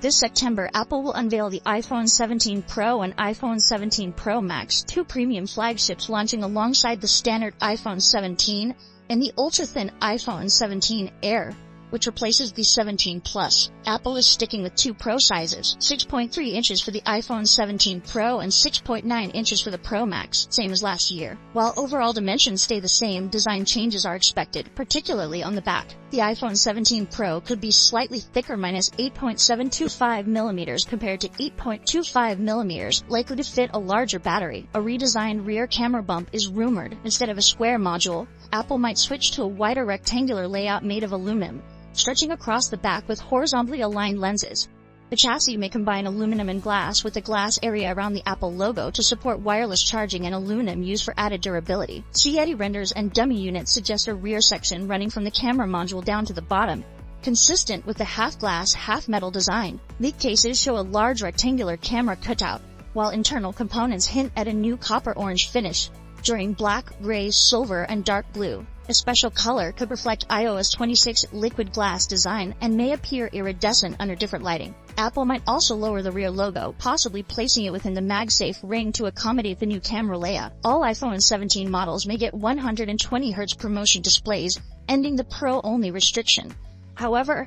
This September, Apple will unveil the iPhone 17 Pro and iPhone 17 Pro Max, two premium flagships launching alongside the standard iPhone 17 and the ultra-thin iPhone 17 Air, which replaces the 17 Plus. Apple is sticking with two Pro sizes, 6.3 inches for the iPhone 17 Pro and 6.9 inches for the Pro Max, same as last year. While overall dimensions stay the same, design changes are expected, particularly on the back. The iPhone 17 Pro could be slightly thicker, minus 8.725 mm compared to 8.25 mm, likely to fit a larger battery. A redesigned rear camera bump is rumored. Instead of a square module, Apple might switch to a wider rectangular layout made of aluminum, stretching across the back with horizontally aligned lenses. The chassis may combine aluminum and glass, with the glass area around the Apple logo to support wireless charging and aluminum used for added durability. Getty renders and dummy units suggest a rear section running from the camera module down to the bottom, consistent with the half-glass, half-metal design. Leak cases show a large rectangular camera cutout, while internal components hint at a new copper orange finish, during black, gray, silver, and dark blue. A special color could reflect iOS 26 liquid glass design and may appear iridescent under different lighting. Apple might also lower the rear logo, possibly placing it within the MagSafe ring to accommodate the new camera layout. All iPhone 17 models may get 120 Hz ProMotion displays, ending the Pro-only restriction. However,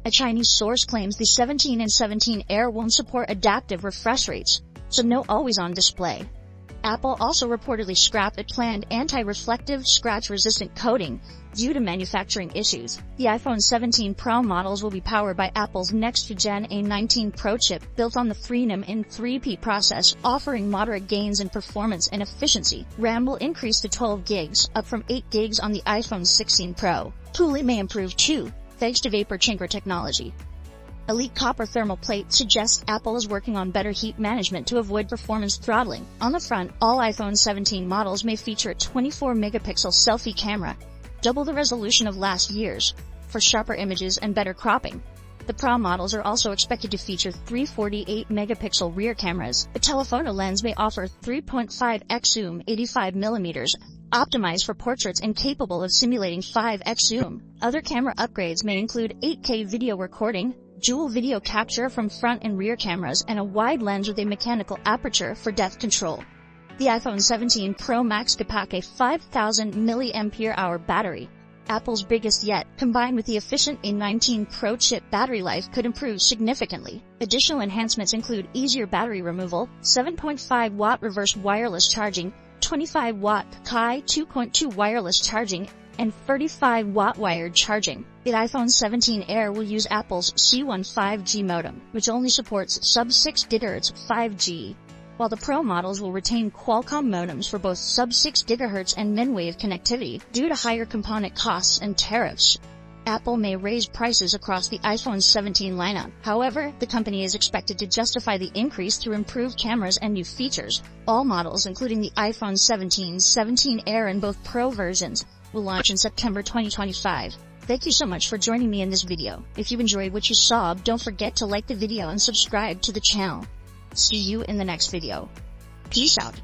a Chinese source claims the 17 and 17 Air won't support adaptive refresh rates, so no always-on display. Apple also reportedly scrapped a planned anti-reflective, scratch-resistant coating due to manufacturing issues. The iPhone 17 Pro models will be powered by Apple's next-gen A19 Pro chip, built on the Freedom in3P process, offering moderate gains in performance and efficiency. RAM will increase to 12 gigs, up from 8 gigs on the iPhone 16 Pro. Cooling may improve too, thanks to vapor chamber technology. Elite copper thermal plate suggests Apple is working on better heat management to avoid performance throttling. On the front, all iPhone 17 models may feature a 24-megapixel selfie camera, double the resolution of last year's, for sharper images and better cropping. The Pro models are also expected to feature 348-megapixel rear cameras. The telephoto lens may offer 3.5x zoom, 85mm, optimized for portraits and capable of simulating 5x zoom. Other camera upgrades may include 8K video recording, dual video capture from front and rear cameras, and a wide lens with a mechanical aperture for depth control. The iPhone 17 Pro Max could pack a 5,000 mAh battery, Apple's biggest yet. Combined with the efficient A19 Pro chip, battery life could improve significantly. Additional enhancements include easier battery removal, 7.5-watt reverse wireless charging, 25-watt Qi 2.2 wireless charging, and 35-watt wired charging. The iPhone 17 Air will use Apple's C1 5G modem, which only supports sub-6 GHz 5G, while the Pro models will retain Qualcomm modems for both sub-6 GHz and min-wave connectivity. Due to higher component costs and tariffs, Apple may raise prices across the iPhone 17 lineup. However, the company is expected to justify the increase through improved cameras and new features. All models, including the iPhone 17, 17 Air, and both Pro versions, will launch in September 2025. Thank you so much for joining me in this video. If you enjoyed what you saw, don't forget to like the video and subscribe to the channel. See you in the next video. Peace out.